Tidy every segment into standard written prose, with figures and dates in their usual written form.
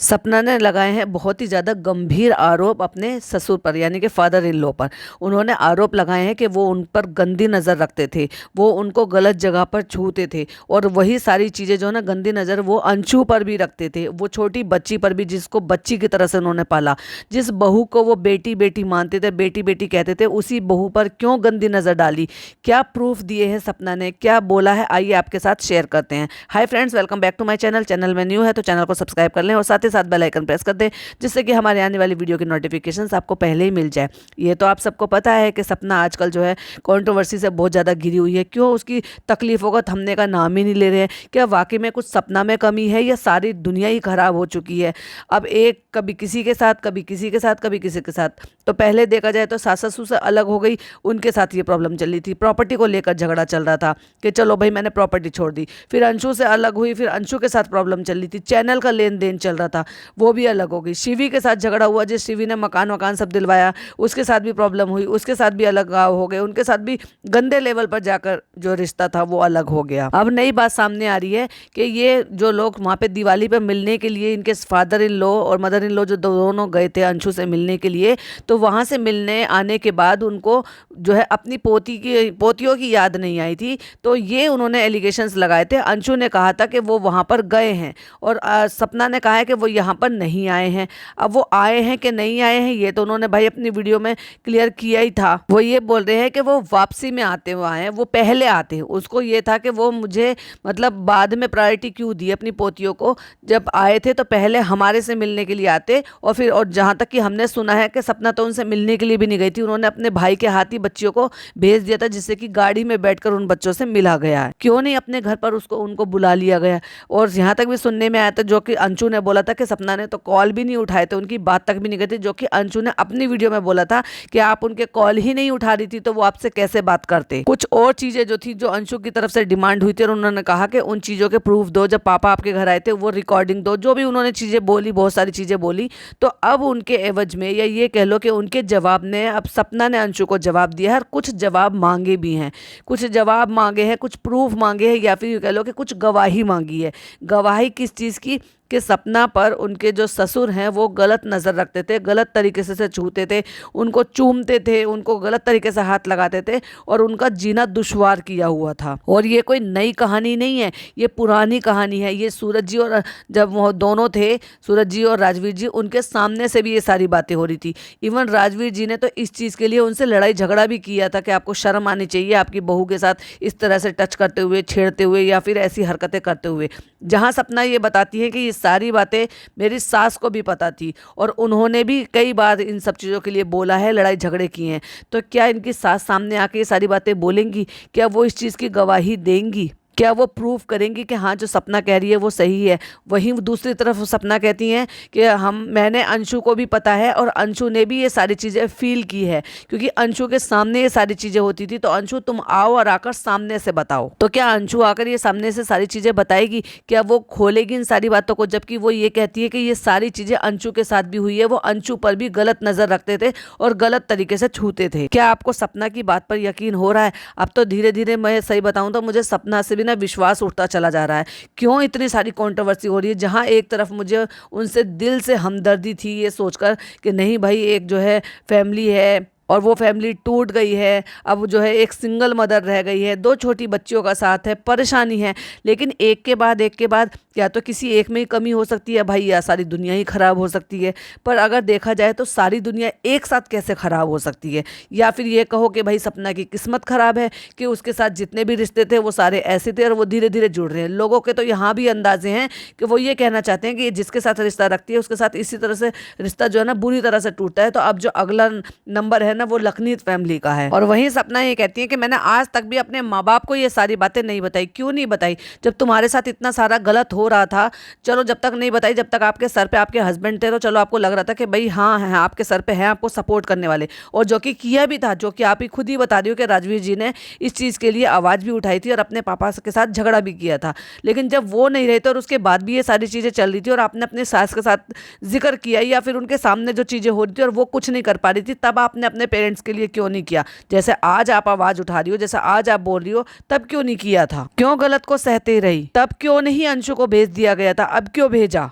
सपना ने लगाए हैं बहुत ही ज़्यादा गंभीर आरोप अपने ससुर पर, यानी कि फादर इन लॉ पर। उन्होंने आरोप लगाए हैं कि वो उन पर गंदी नज़र रखते थे, वो उनको गलत जगह पर छूते थे, और वही सारी चीज़ें जो है ना, गंदी नज़र वो अंशु पर भी रखते थे, वो छोटी बच्ची पर भी, जिसको बच्ची की तरह से उन्होंने पाला। जिस बहू को वो बेटी बेटी मानते थे, बेटी बेटी कहते थे, उसी बहू पर क्यों गंदी नज़र डाली? क्या प्रूफ दिए हैं सपना ने, क्या बोला है, आइए आपके साथ शेयर करते हैं। Hi friends, welcome back to my channel. Channel में न्यू है तो चैनल को सब्सक्राइब कर लें और साथ ही साथ बेल आइकन प्रेस कर दें, जिससे कि हमारे आने वाली वीडियो की नोटिफिकेशंस आपको पहले ही मिल जाए। ये तो आप सबको पता है कि सपना आजकल जो है कंट्रोवर्सी से बहुत ज़्यादा घिरी हुई है। क्यों उसकी तकलीफ़ों का थमने का नाम ही नहीं ले रहे हैं? क्या वाकई में कुछ सपना में कमी है या सारी दुनिया ही खराब हो चुकी है? अब एक कभी किसी के साथ, कभी किसी के साथ, कभी किसी के साथ। तो पहले देखा जाए तो सास ससुर से अलग हो गई, उनके साथ ये प्रॉब्लम चल रही थी, प्रॉपर्टी को लेकर झगड़ा चल रहा था कि चलो भाई मैंने प्रॉपर्टी छोड़ दी। फिर अंशु से अलग हुई, फिर अंशु के साथ प्रॉब्लम चल रही थी, चैनल का लेन देन चल रहा था, वो भी अलग हो गई। शिवी के साथ झगड़ा हुआ, जिस शिवी ने मकान वकान सब दिलवाया, उसके साथ भी प्रॉब्लम हुई, उसके साथ भी अलग हो गए, उनके साथ भी गंदे लेवल पर जाकर जो रिश्ता था वो अलग हो गया। अब नई बात सामने आ रही है कि ये जो लोग वहाँ पे दिवाली पे मिलने के लिए, इनके फादर इन लॉ और मदर इन लॉ जो दोनों गए थे अंशु से मिलने के लिए, तो वहाँ से मिलने आने के बाद उनको जो है अपनी पोतियों की याद नहीं आई थी। तो ये उन्होंने एलिगेशंस लगाए थे। अंशु ने कहा था कि वो वहाँ पर गए हैं, और सपना ने कहा है कि वो यहाँ पर नहीं आए हैं। अब वो आए हैं कि नहीं आए हैं, ये तो उन्होंने भाई अपनी वीडियो में क्लियर किया ही था। वो ये बोल रहे हैं कि वो वापसी में आते हुए आए हैं, वो पहले आते हैं। उसको ये था कि वो मुझे मतलब बाद में प्रायोरिटी क्यों दी अपनी पोतियों को? जब आए थे तो पहले हमारे से मिलने के लिए आते, और फिर और जहाँ तक कि हमने सुना है कि सपना तो उनसे मिलने के लिए भी नहीं गई थी, उन्होंने अपने भाई के हाथ ही बच्चियों को भेज दिया था, जिससे कि गाड़ी में बैठकर उन बच्चों से मिला गया है। क्यों नहीं अपने घर पर उनको बुला लिया गया? और यहाँ तक भी सुनने में आया था, जो कि अंशु ने बोला था कि सपना ने तो कॉल भी नहीं उठाए थे, उनकी बात तक भी नहीं की थी, जो कि अंशु ने अपनी वीडियो में बोला था कि आप उनके कॉल ही नहीं उठा रही थी तो वो आपसे कैसे बात करते। कुछ और चीजें जो थी, जो अंशु की तरफ से डिमांड हुई थी, और उन्होंने कहा कि उन चीजों के प्रूफ दो, जब पापा आपके घर आए थे वो रिकॉर्डिंग दो, जो भी उन्होंने चीजें बोली, बहुत सारी चीजें बोली। तो अब उनके एवज में, या ये कह लो कि उनके जवाब ने, अब सपना ने अंशु को जवाब दिया है, और कुछ जवाब मांगे भी हैं, कुछ जवाब मांगे हैं, कुछ प्रूफ मांगे हैं, या फिर ये कह लो कि कुछ गवाही मांगी है। गवाही किस चीज़ की? कि सपना पर उनके जो ससुर हैं वो गलत नज़र रखते थे, गलत तरीके से छूते थे, उनको चूमते थे, उनको गलत तरीके से हाथ लगाते थे, और उनका जीना दुश्वार किया हुआ था। और ये कोई नई कहानी नहीं है, ये पुरानी कहानी है। ये सूरज जी, और जब वो दोनों थे, सूरज जी और राजवीर जी, उनके सामने से भी ये सारी बातें हो रही थी। इवन राजवीर जी ने तो इस चीज़ के लिए उनसे लड़ाई झगड़ा भी किया था कि आपको शर्म आनी चाहिए आपकी बहू के साथ इस तरह से टच करते हुए, छेड़ते हुए, या फिर ऐसी हरकतें करते हुए। जहाँ सपना ये बताती है कि ये सारी बातें मेरी सास को भी पता थी, और उन्होंने भी कई बार इन सब चीज़ों के लिए बोला है, लड़ाई झगड़े किए हैं। तो क्या इनकी सास सामने आके ये सारी बातें बोलेंगी? क्या वो इस चीज़ की गवाही देंगी? क्या वो प्रूफ करेंगी कि हाँ जो सपना कह रही है वो सही है? वहीं दूसरी तरफ सपना कहती हैं कि मैंने अंशु को भी पता है, और अंशु ने भी ये सारी चीज़ें फील की है, क्योंकि अंशु के सामने ये सारी चीज़ें होती थी। तो अंशु तुम आओ और आकर सामने से बताओ। तो क्या अंशु आकर ये सामने से सारी चीज़ें बताएगी? क्या वो खोलेगी इन सारी बातों को? जबकि वो ये कहती है कि ये सारी चीज़ें अंशु के साथ भी हुई है, वो अंशु पर भी गलत नज़र रखते थे और गलत तरीके से छूते थे। क्या आपको सपना की बात पर यकीन हो रहा है? अब तो धीरे धीरे, मैं सही बताऊं तो मुझे सपना से भी ना विश्वास उठता चला जा रहा है। क्यों इतनी सारी कंट्रोवर्सी हो रही है? जहां एक तरफ मुझे उनसे दिल से हमदर्दी थी, ये सोचकर कि नहीं भाई, एक जो है फैमिली है और वो फैमिली टूट गई है, अब जो है एक सिंगल मदर रह गई है, 2 छोटी बच्चियों का साथ है, परेशानी है। लेकिन एक के बाद या तो किसी एक में ही कमी हो सकती है भाई, या सारी दुनिया ही खराब हो सकती है। पर अगर देखा जाए तो सारी दुनिया एक साथ कैसे खराब हो सकती है? या फिर ये कहो कि भाई सपना की किस्मत खराब है कि उसके साथ जितने भी रिश्ते थे वो सारे ऐसे थे और वो धीरे धीरे जुड़ रहे हैं। लोगों के तो यहाँ भी अंदाजे हैं कि वो ये कहना चाहते हैं कि जिसके साथ रिश्ता रखती है उसके साथ इसी तरह से रिश्ता जो है ना बुरी तरह से टूटता है। तो अब जो अगला नंबर है ना, वो लखनीत फैमिली का है। और वहीं सपना ये कहती है कि मैंने आज तक भी अपने माँ बाप को ये सारी बातें नहीं बताई। क्यों नहीं बताई? जब तुम्हारे साथ इतना सारा गलत हो रहा था, चलो जब तक नहीं बताई, जब तक आपके सर पे आपके हस्बैंड थे, तो चलो आपको लग रहा था कि भाई हाँ है, आपके सर पे है, आपको सपोर्ट करने वाले, और जो कि किया भी था, जो कि आप ही खुद ही बता रही हो कि राजवीर जी ने इस चीज़ के लिए आवाज़ भी उठाई थी और अपने पापा के साथ झगड़ा भी किया था। लेकिन जब वो नहीं रहे थे और उसके बाद भी ये सारी चीज़ें चल रही थी, और आपने अपने सास के साथ जिक्र किया या फिर उनके सामने जो चीज़ें हो रही थी और वो कुछ नहीं कर पा रही थी, तब आपने अपने पेरेंट्स के लिए क्यों नहीं किया? जैसे आज आप आवाज़ उठा रही हो, जैसे आज आप बोल रही हो, तब क्यों नहीं किया था? क्यों गलत को सहते रही? तब क्यों नहीं अंशु को भेज दिया गया था? अब क्यों भेजा?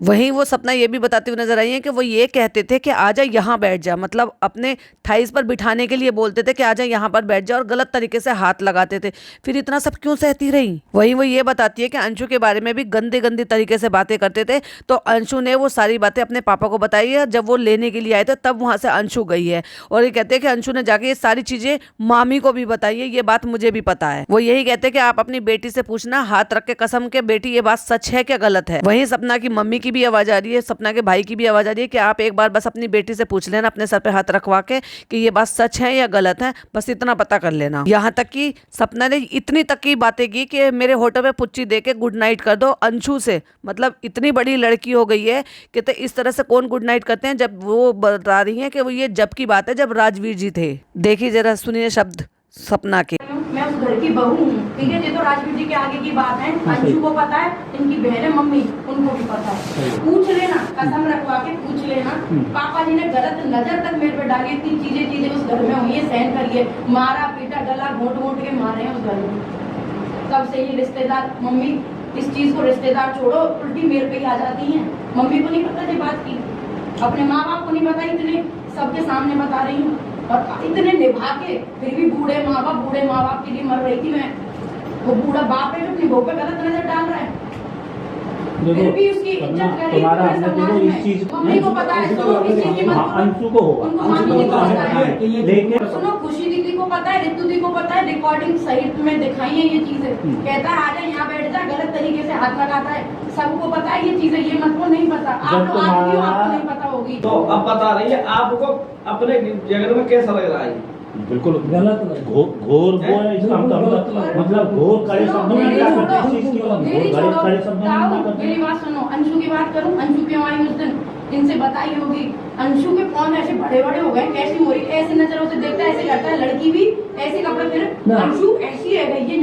वहीं वो सपना ये भी बताते हुए नजर आई है कि वो ये कहते थे कि आजा यहाँ बैठ जा, मतलब अपने थाइस पर बिठाने के लिए बोलते थे कि आजा यहाँ पर बैठ जा, और गलत तरीके से हाथ लगाते थे। फिर इतना सब क्यों सहती रही। वहीं वो ये बताती है कि अंशु के बारे में भी गंदे गंदी तरीके से बातें करते थे, तो अंशु ने वो सारी बातें अपने पापा को बताई है। जब वो लेने के लिए आए थे तब वहां से अंशु गई है, और ये कहते हैं कि अंशु ने जाके ये सारी चीजें मामी को भी बताई है। ये बात मुझे भी पता है। वो यही कहते हैं कि आप अपनी बेटी से पूछना हाथ रख के कसम के, बेटी ये बात सच है क्या गलत है। वहीं सपना की मम्मी की भी आवाज आ रही है, सपना के भाई की भी आवाज आ रही है कि आप एक बार बस अपनी बेटी से पूछ लेना अपने सर पे हाथ रखवा के कि ये बात सच है या गलत है, बस इतना पता कर लेना। यहाँ तक कि सपना ने इतनी तक की बातें की कि मेरे होठों पे पुच्ची दे के गुड नाइट कर दो अंशु से। मतलब इतनी बड़ी लड़की हो गई है कि तो इस तरह से कौन गुड नाइट करते हैं। जब वो बता रही है कि वो ये जब की बात है जब राजवीर जी थे। देखिए जरा सुनिए शब्द सपना के। मैं उस घर की बहू हूँ, ठीक है। ये तो राजवीर जी के आगे की बात है। अंशु को पता है, इनकी बहन मम्मी उनको भी पता है। पूछ लेना, कसम रखवा के पूछ लेना। पापा जी ने गलत नजर तक मेरे पे डाली, इतनी चीजें उस घर में हुई है, सहन करिए। मारा पीटा, गला घोट घोट के मारे हैं उस घर में। तब से ही रिश्तेदार, मम्मी इस चीज को रिश्तेदार छोड़ो, उल्टी मेरे पे ही आ जाती है। मम्मी को नहीं पता ये बात की, अपने माँ बाप को नहीं पता, इतने सबके सामने बता रही हूँ। और इतने निभा के फिर भी बूढ़े माँ बाप के लिए मर रही थी मैं। वो बूढ़ा बाप है जो अपनी बहू पे गलत नजर डाल रहा है, फिर भी उसकी इज्जत करे समाज में। मम्मी को पता है, सुनो इस चीज की मत, अंशु को होगा, उनको मामी जी को पता है, लेकिन सुनो खुशी दीदी को पता है, रितु दी को पता है, रिकॉर्डिंग सही में दिखाई है ये चीजें। कहता है आजा यहाँ बैठ जा, गलत तरीके से हाथ लगाता है, सबको पता है ये चीजें। ये मत को नहीं पता, आप लोग आपको नहीं पता होगी। तो अब बता रही है आपको अपने जगह में कैसा लग रहा है। बिल्कुल गलत, घोर मतलब घोर कड़े शब्दों में क्या करते हैं, चीज की घोर कड़े शब्दों में। मेरी बात सुनो, अंशु की बात करूं, अंशु क्यों आई उस दिन, इनसे बताई होगी। अंशु के फोन ऐसे बड़े बड़े हो गए, कैसी हो रही, ऐसी नजरों से देखता है, ऐसे करता है। लड़की भी ऐसे कपड़े, फिर अंशु ऐसी है गई, ये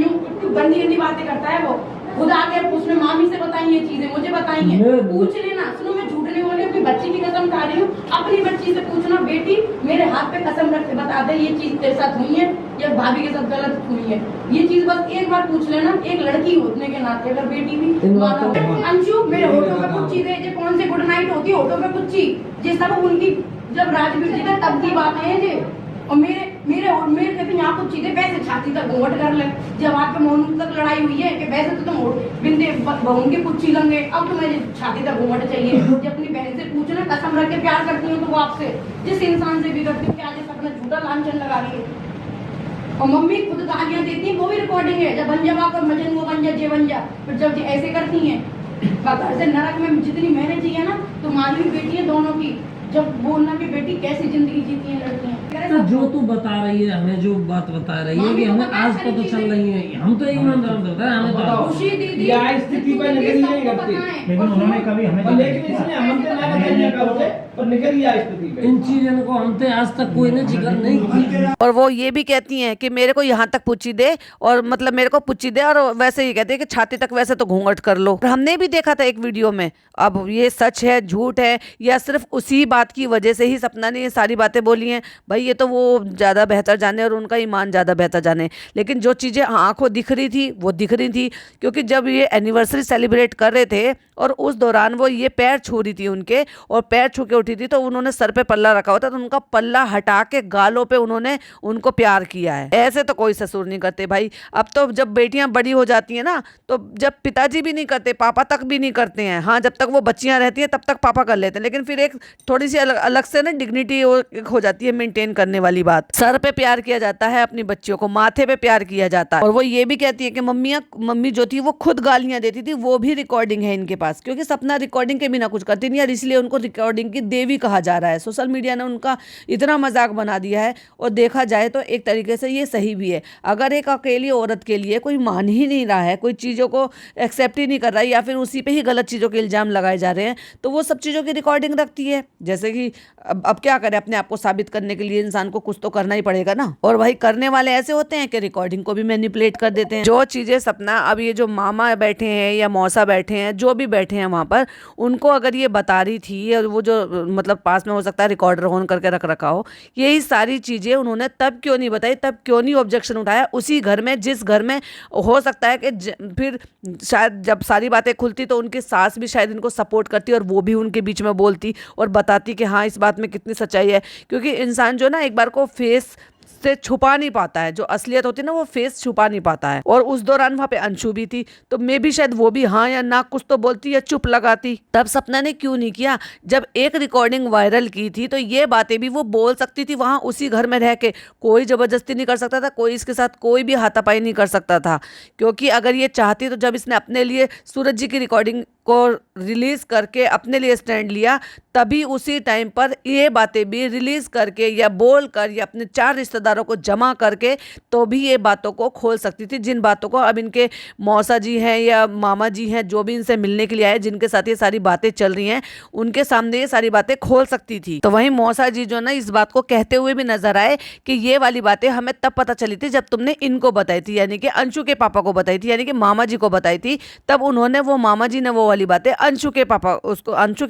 गंदी गंदी बातें करता है वो। खुद आके उसने मामी से बताई ये चीजें, मुझे बताई है, पूछ लेना। सुनो मैं झूठ नहीं बोल रही, अपनी बच्ची की कसम खा रही हूँ। अपनी बच्ची से पूछना, बेटी मेरे हाथ पे कसम रख के बता दे ये चीज तेरे साथ हुई है या भाभी के साथ गलत हुई है। ये चीज बस एक बार पूछ लेना, एक लड़की होने के नाते। अगर बेटी भी माना, अंशु मेरे होठों पे पुच्ची दे, कौन से गुड नाइट होती है होठों पे पुच्ची, ये सब उनकी जब राजवीर जी थे तब की बात है ये। और मेरे कहते यहाँ कुछ चीजें वैसे छाती तक घूंघट कर ले। जब आपके मोहन तक लड़ाई हुई है कि वैसे तो तुम बिंदे बहन के पुच्छी लंगे, अब तुम्हें छाती तक घूंघट चाहिए। जब अपनी बहन से पूछना, कसम रख के प्यार करती हूँ तो वो आपसे जिस इंसान से भी करती हूँ, क्या आज अपना झूठा लांछन लगा रही है। और मम्मी खुद गालियां देती है, वो भी रिकॉर्डिंग है। जब बन जा मजन वो बन जा, जे बन जा, फिर जब ऐसे करती है घर से नरक में जितनी मेहनत चाहिए ना, तो माली बेटी है दोनों की। जब बोलना कि बेटी कैसी जिंदगी जीती है लड़कियां। तो जो तू बता रही है, हमें जो बात बता रही है कि हमें आज पता चल रही है, हम तो ईमानदार होता है, हमें बताओ खुशी दीदी या स्थिति पर निकल नहीं करती, लेकिन उन्होंने कभी हमें, लेकिन इसने हमसे ना बताया कब पर निकल गया स्थिति पे। इन चीजों को हमसे आज तक कोई ने जिक्र नहीं किया। और वो ये भी कहती हैं कि मेरे को यहाँ तक पुच्ची दे, और मतलब मेरे को पुच्ची दे, और वैसे ही कहते हैं कि छाती तक वैसे तो घूंघट कर लो। और हमने भी देखा था एक वीडियो में। अब ये सच है झूठ है, या सिर्फ उसी बात की वजह से ही सपना ने ये सारी बातें बोली हैं, भाई ये तो वो ज़्यादा बेहतर जाने और उनका ईमान ज़्यादा बेहतर जाने। लेकिन जो चीज़ें आंखों दिख रही थी वो दिख रही थी, क्योंकि जब ये एनिवर्सरी सेलिब्रेट कर रहे थे और उस दौरान वो ये पैर छू रही थी उनके, और पैर छू के उठी थी, तो उन्होंने सर पे पल्ला रखा होता, तो उनका पल्ला हटा के गालों पे उन्होंने उनको प्यार किया है। ऐसे तो कोई ससुर नहीं करते भाई। अब तो जब बेटियां बड़ी हो जाती हैं ना, तो जब पिताजी भी नहीं करते, पापा तक भी नहीं करते हैं। हाँ, जब तक वो बच्चियां रहती हैं तब तक पापा कर लेते हैं, लेकिन फिर एक थोड़ी सी अलग से ना डिग्निटी हो जाती है मेंटेन करने वाली बात। सर पे प्यार किया जाता है अपनी बच्चियों को, माथे पे प्यार किया जाता है। और वो ये भी कहती है कि मम्मी जो थी वो खुद गालियां देती थी, वो भी रिकॉर्डिंग है इनके पास, क्योंकि सपना रिकॉर्डिंग के बिना कुछ करती नहीं, और इसलिए उनको रिकॉर्डिंग की देवी कहा जा रहा है। सोशल मीडिया ने उनका इतना मजाक बना दिया है, और देखा जाए तो एक तरीके से ये सही भी है। अगर एक अकेली औरत के लिए कोई मान ही नहीं रहा है, कोई चीज़ों को एक्सेप्ट ही नहीं कर रहा है, या फिर उसी पे ही गलत चीज़ों के इल्ज़ाम लगाए जा रहे हैं, तो वो सब चीज़ों की रिकॉर्डिंग रखती है। जैसे कि अब क्या करें, अपने आप को साबित करने के लिए इंसान को कुछ तो करना ही पड़ेगा ना। और भाई करने वाले ऐसे होते हैं कि रिकॉर्डिंग को भी मैनिपुलेट कर देते हैं। जो चीज़ें सपना, अब ये जो मामा बैठे हैं या मौसा बैठे हैं, जो भी बैठे हैं वहाँ पर, उनको अगर ये बता रही थी, और वो जो मतलब पास में हो सकता है रिकॉर्डर ऑन करके रख रखा हो। यही सारी चीज़ें उन्होंने तब क्यों नहीं बताई, तब क्यों नहीं ऑब्जेक्शन उठाया उसी घर में जिस घर में हो सकता है कि फिर शायद जब सारी बातें खुलती तो उनकी सास भी शायद इनको सपोर्ट करती और वो भी उनके बीच में बोलती और बताती कि हाँ इस बात में कितनी सच्चाई है। क्योंकि इंसान जो ना एक बार को फेस से छुपा नहीं पाता है, जो असलियत होती है ना वो फेस छुपा नहीं पाता है। और उस दौरान वहाँ पे अंशु भी थी, तो मे भी शायद वो भी हाँ या ना कुछ तो बोलती या चुप लगाती। तब सपना ने क्यों नहीं किया? जब एक रिकॉर्डिंग वायरल की थी तो ये बातें भी वो बोल सकती थी वहाँ उसी घर में रह के। कोई जबरदस्ती नहीं कर सकता था, कोई इसके साथ कोई भी हाथापाई नहीं कर सकता था। क्योंकि अगर ये चाहती तो जब इसने अपने लिए सूरज जी की रिकॉर्डिंग को रिलीज करके अपने लिए स्टैंड लिया, तभी उसी टाइम पर ये बातें भी रिलीज करके या बोल कर या अपने 4 रिश्तेदारों को जमा करके तो भी ये बातों को खोल सकती थी, जिन बातों को अब इनके मौसा जी हैं या मामा जी हैं जो भी इनसे मिलने के लिए आए, जिनके साथ ये सारी बातें चल रही हैं, उनके सामने ये सारी बातें खोल सकती थी। तो वहीं मौसा जी जो ना इस बात को कहते हुए भी नजर आए कि ये वाली बातें हमें तब पता चली थी जब तुमने इनको बताई थी, यानी कि अंशु के पापा को बताई थी, यानी कि मामा जी को बताई थी। तब उन्होंने वो मामा जी ने वो वाली बातें अंशु के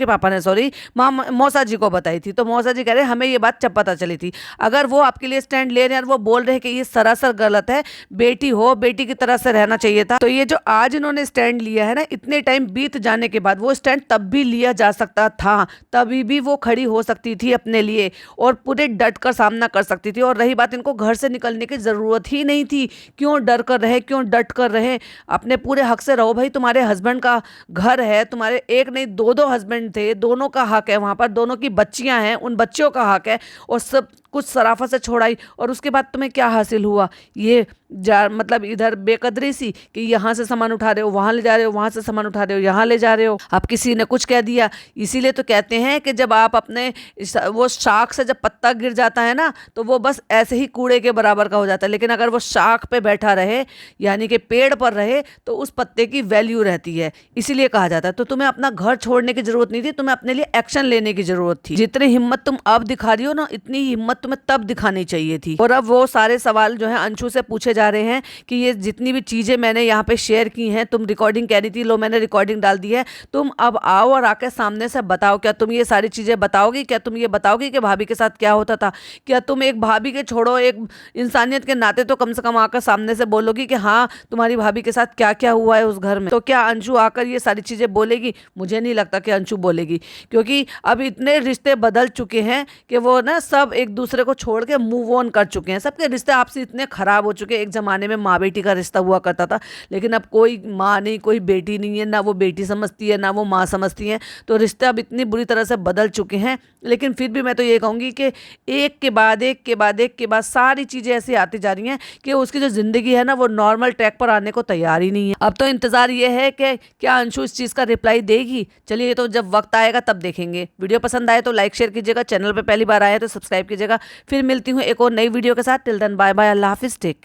पापा ने सॉरी मौसा जी को बताई थी। तो मौसा जी कह रहे हमें ये बात जब पता चली थी। अगर वो आपके लिए स्टैंड ले रहे हैं और वो बोल रहे हैं कि ये सरासर गलत है, बेटी हो बेटी की तरह से रहना चाहिए था, तो ये जो आज इन्होंने स्टैंड लिया है ना, इतने टाइम बीत जाने के बाद वो स्टैंड तब भी लिया जा सकता था, तभी भी वो खड़ी हो सकती थी अपने लिए और पूरे डट कर सामना कर सकती थी। और रही बात, इनको घर से निकलने की जरूरत ही नहीं थी। क्यों डर कर रहे, क्यों डट कर रहे? अपने पूरे हक से रहो भाई, तुम्हारे हस्बैंड का घर है, तुम्हारे एक नहीं दो दो थे, दोनों का हक है वहां पर, दोनों की बच्चियां हैं, उन बच्चों का हक है। और सब कुछ सराफत से छोड़ाई और उसके बाद तुम्हें क्या हासिल हुआ? ये मतलब इधर बेकदरी सी कि यहाँ से सामान उठा रहे हो वहाँ ले जा रहे हो, वहाँ से सामान उठा रहे हो यहाँ ले जा रहे हो। अब किसी ने कुछ कह दिया, इसीलिए तो कहते हैं कि जब आप अपने वो शाख से जब पत्ता गिर जाता है ना तो वो बस ऐसे ही कूड़े के बराबर का हो जाता है, लेकिन अगर वो शाख पे बैठा रहे यानी कि पेड़ पर रहे तो उस पत्ते की वैल्यू रहती है, इसीलिए कहा जाता है। तो तुम्हें अपना घर छोड़ने की जरूरत नहीं थी, तुम्हें अपने लिए एक्शन लेने की जरूरत थी। जितनी हिम्मत तुम अब दिखा रही हो ना, इतनी हिम्मत तुम्हें तब दिखानी चाहिए थी। और अब वो सारे सवाल जो है अंशु से पूछे जा रहे हैं कि ये जितनी भी चीजें मैंने यहाँ पे शेयर की हैं, तुम रिकॉर्डिंग कह रही थी, लो मैंने रिकॉर्डिंग डाल दी है, तुम अब आओ और आके सामने से बताओ, क्या तुम ये सारी चीजें बताओगी? क्या तुम ये बताओगी कि भाभी के साथ क्या होता था? क्या तुम एक भाभी के छोड़ो, एक इंसानियत के नाते तो कम से कम आकर सामने से बोलोगी कि हाँ तुम्हारी भाभी के साथ क्या क्या हुआ है उस घर में? तो क्या अंशु आकर ये सारी चीजें बोलेगी? मुझे नहीं लगता कि अंशु बोलेगी, क्योंकि अब इतने रिश्ते बदल चुके हैं कि वो ना सब एक दूसरे को छोड़ के मूव ऑन कर चुके हैं। सबके रिश्ते आपसे इतने खराब हो चुके हैं। एक जमाने में माँ बेटी का रिश्ता हुआ करता था, लेकिन अब कोई माँ नहीं, कोई बेटी नहीं है, ना वो बेटी समझती है ना वो माँ समझती है। तो रिश्ते अब इतनी बुरी तरह से बदल चुके हैं। लेकिन फिर भी मैं तो ये कहूँगी कि एक के बाद एक के बाद एक के बाद सारी चीज़ें ऐसी आती जा रही हैं कि उसकी जो ज़िंदगी है ना वो नॉर्मल ट्रैक पर आने को तैयार ही नहीं है। अब तो इंतज़ार ये है कि क्या अंशु इस चीज़ का रिप्लाई देगी। चलिए ये तो जब वक्त आएगा तब देखेंगे। वीडियो पसंद आए तो लाइक शेयर कीजिएगा, चैनल पर पहली बार आए तो सब्सक्राइब कीजिएगा। फिर मिलती हूँ एक और नई वीडियो के साथ। टिल देन बाय बाय, अल्लाह हाफिज़, टेक।